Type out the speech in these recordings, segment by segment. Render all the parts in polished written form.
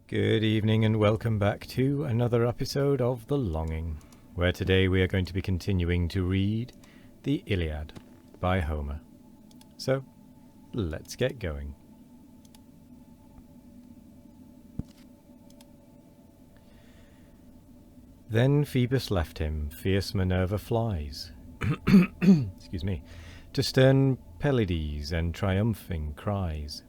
Good evening and welcome back to another episode of The Longing, where today we are going to be continuing to read the Iliad by Homer. So, let's get going. Then Phoebus left him, fierce Minerva flies, excuse me, to stern Pelides and triumphing cries,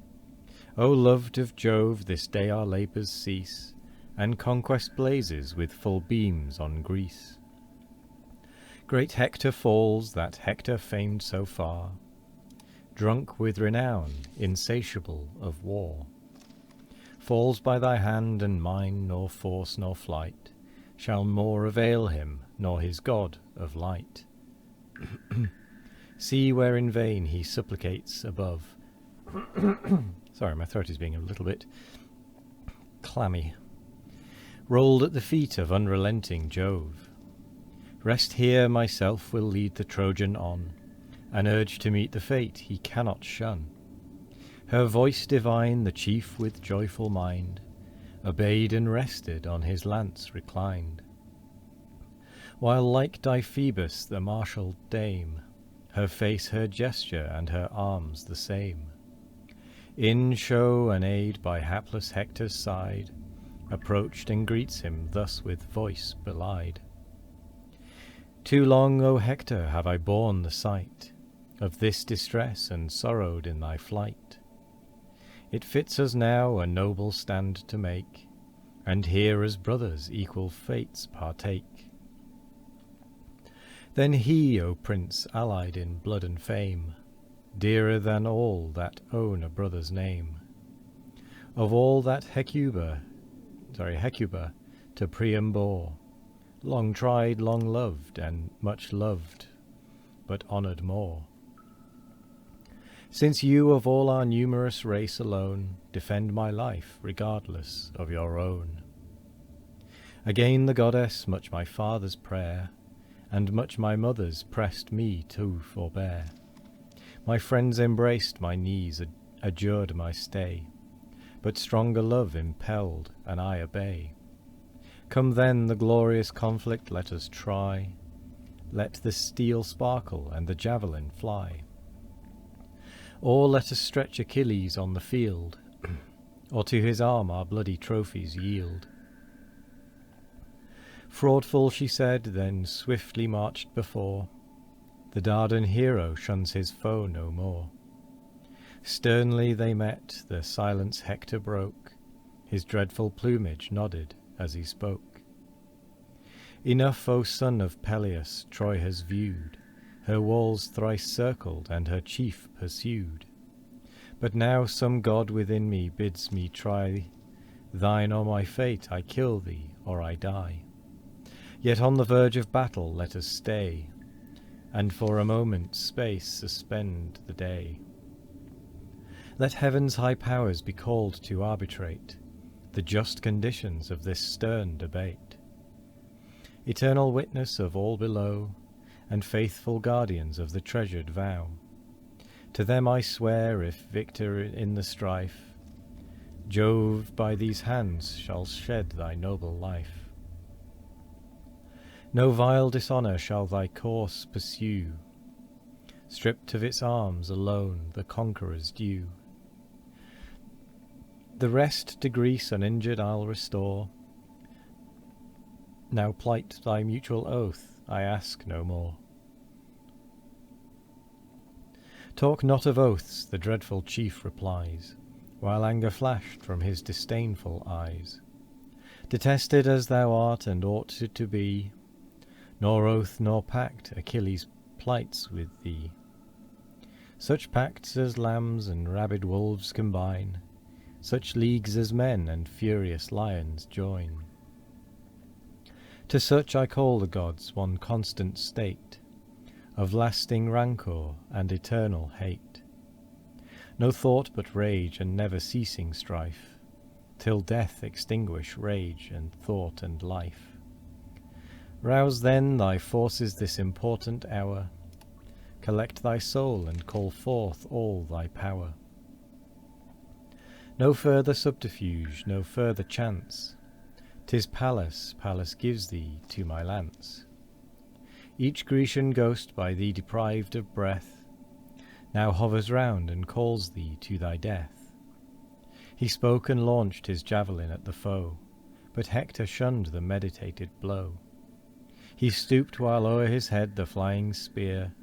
O loved of Jove, this day our labours cease, and conquest blazes with full beams on Greece. Great Hector falls, that Hector famed so far, drunk with renown, insatiable of war. Falls by thy hand and mine, nor force nor flight shall more avail him, nor his god of light. See where in vain he supplicates above. Sorry, my throat is being a little bit clammy. Rolled at the feet of unrelenting Jove. Rest here, myself will lead the Trojan on, and urge to meet the fate he cannot shun. Her voice divine the chief with joyful mind obeyed and rested, on his lance reclined. While like Diphoebus the martial dame, her face, her gesture, and her arms the same, in show and aid by hapless Hector's side, approached and greets him thus with voice belied. Too long, O Hector, have I borne the sight of this distress, and sorrowed in thy flight. It fits us now a noble stand to make, and here as brothers equal fates partake. Then he, O Prince, allied in blood and fame, dearer than all that own a brother's name, of all that Hecuba to Priam bore, long tried, long loved, and much loved, but honoured more. Since you of all our numerous race alone defend my life, regardless of your own. Again the goddess, much my father's prayer, and much my mother's, pressed me to forbear. My friends embraced my knees, adjured my stay, but stronger love impelled, and I obey. Come then, the glorious conflict let us try, let the steel sparkle and the javelin fly. Or let us stretch Achilles on the field, or to his arm our bloody trophies yield. Fraudful, she said, then swiftly marched before. The Dardan hero shuns his foe no more. Sternly they met, their silence Hector broke, his dreadful plumage nodded as he spoke. Enough, O son of Peleus, Troy has viewed, her walls thrice circled, and her chief pursued. But now some god within me bids me try thine or my fate, I kill thee, or I die. Yet on the verge of battle let us stay, and for a moment's space suspend the day. Let heaven's high powers be called to arbitrate the just conditions of this stern debate. Eternal witness of all below, and faithful guardians of the treasured vow, to them I swear, if victor in the strife, Jove by these hands shall shed thy noble life. No vile dishonour shall thy course pursue, stripped of its arms alone the conqueror's due. The rest to Greece uninjured I'll restore. Now plight thy mutual oath, I ask no more. Talk not of oaths, the dreadful chief replies, while anger flashed from his disdainful eyes. Detested as thou art and ought to be, nor oath nor pact Achilles plights with thee. Such pacts as lambs and rabid wolves combine, such leagues as men and furious lions join. To such I call the gods, one constant state of lasting rancour and eternal hate. No thought but rage and never ceasing strife, till death extinguish rage and thought and life. Rouse then thy forces this important hour, collect thy soul and call forth all thy power. No further subterfuge, no further chance. 'Tis Pallas, Pallas gives thee to my lance. Each Grecian ghost by thee deprived of breath now hovers round and calls thee to thy death. He spoke and launched his javelin at the foe, but Hector shunned the meditated blow. He stooped while o'er his head the flying spear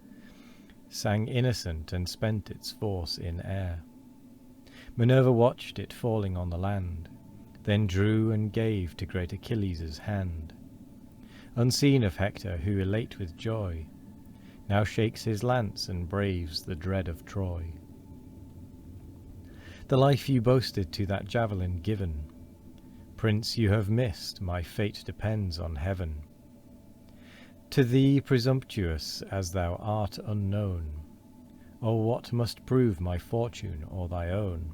sang innocent and spent its force in air. Minerva watched it falling on the land, then drew and gave to great Achilles' hand. Unseen of Hector, who, elate with joy, now shakes his lance and braves the dread of Troy. The life you boasted to that javelin given, Prince, you have missed, my fate depends on heaven. To thee, presumptuous as thou art unknown, oh, what must prove my fortune or thy own?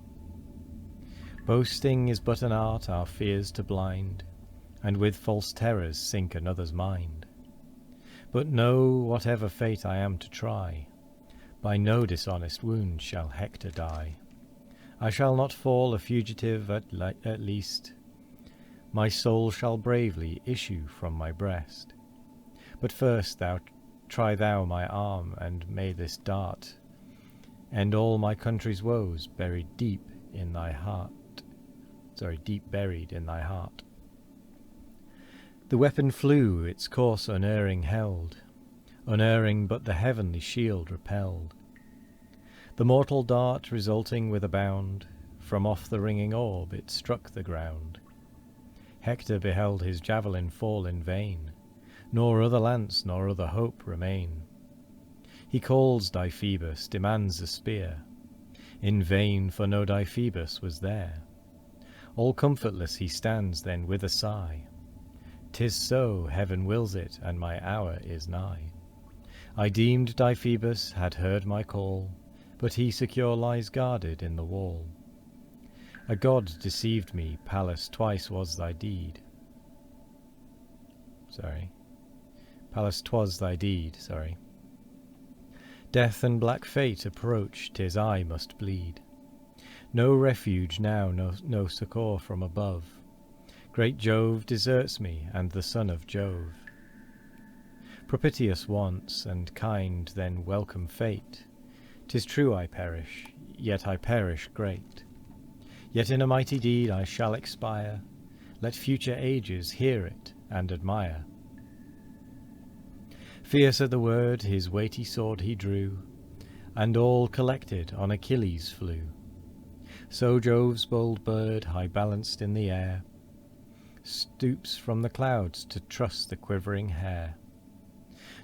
Boasting is but an art our fears to blind, and with false terrors sink another's mind. But know, whatever fate I am to try, by no dishonest wound shall Hector die. I shall not fall a fugitive at least. My soul shall bravely issue from my breast. But first try thou my arm, and may this dart end all my country's woes buried deep in thy heart. Deep buried in thy heart. The weapon flew, its course unerring held, unerring but the heavenly shield repelled. The mortal dart resulting with a bound, from off the ringing orb it struck the ground. Hector beheld his javelin fall in vain, nor other lance nor other hope remain. He calls Deiphobus, demands a spear. In vain, for no Deiphobus was there. All comfortless he stands then with a sigh. 'Tis so, heaven wills it, and my hour is nigh. I deemed Deiphobus had heard my call, but he secure lies guarded in the wall. A god deceived me, Pallas, twice was thy deed. Pallas, 'twas thy deed, Death and black fate approach, 'tis I must bleed. No refuge now, no succour from above. Great Jove deserts me, and the son of Jove. Propitious once, and kind, then welcome fate. 'Tis true I perish, yet I perish great. Yet in a mighty deed I shall expire. Let future ages hear it and admire. Fierce at the word, his weighty sword he drew, and all collected on Achilles flew. So Jove's bold bird, high balanced in the air, stoops from the clouds to truss the quivering hair.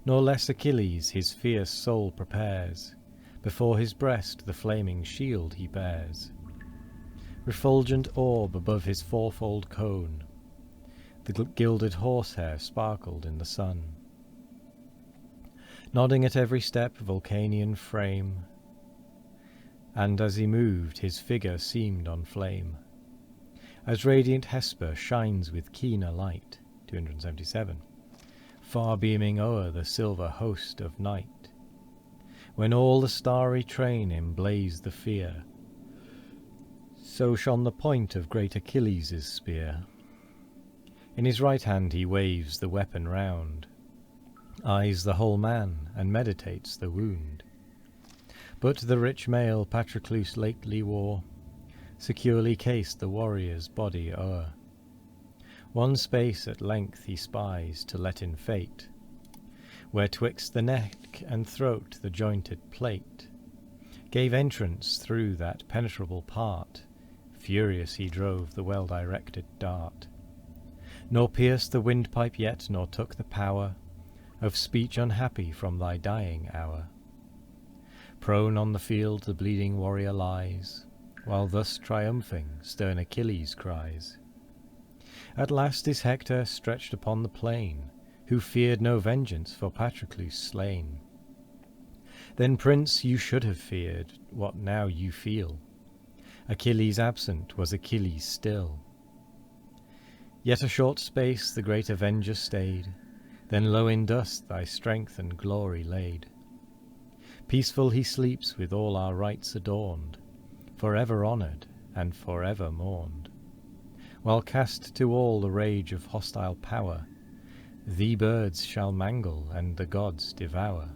Nor less Achilles his fierce soul prepares, before his breast the flaming shield he bears. Refulgent orb above his fourfold cone, the gilded horsehair sparkled in the sun. Nodding at every step Vulcanian frame, and as he moved his figure seemed on flame, as radiant Hesper shines with keener light, 277, far beaming o'er the silver host of night, when all the starry train emblaze the fear, so shone the point of great Achilles' spear. In his right hand he waves the weapon round, eyes the whole man, and meditates the wound. But the rich mail Patroclus lately wore securely cased the warrior's body o'er. One space at length he spies to let in fate, where twixt the neck and throat the jointed plate gave entrance through that penetrable part. Furious he drove the well-directed dart, nor pierced the windpipe yet, nor took the power of speech unhappy from thy dying hour. Prone on the field the bleeding warrior lies, while thus triumphing stern Achilles cries. At last is Hector stretched upon the plain, who feared no vengeance for Patroclus slain. Then, Prince, you should have feared what now you feel. Achilles absent was Achilles still. Yet a short space the great avenger stayed, then low in dust thy strength and glory laid. Peaceful he sleeps with all our rites adorned, for ever honoured and forever mourned. While cast to all the rage of hostile power, the birds shall mangle and the gods devour.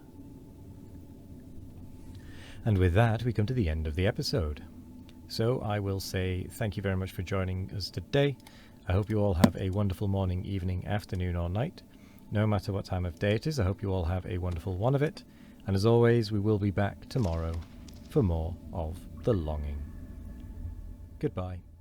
And with that, we come to the end of the episode. So I will say thank you very much for joining us today. I hope you all have a wonderful morning, evening, afternoon, or night. No matter what time of day it is, I hope you all have a wonderful one of it. And as always, we will be back tomorrow for more of The Longing. Goodbye.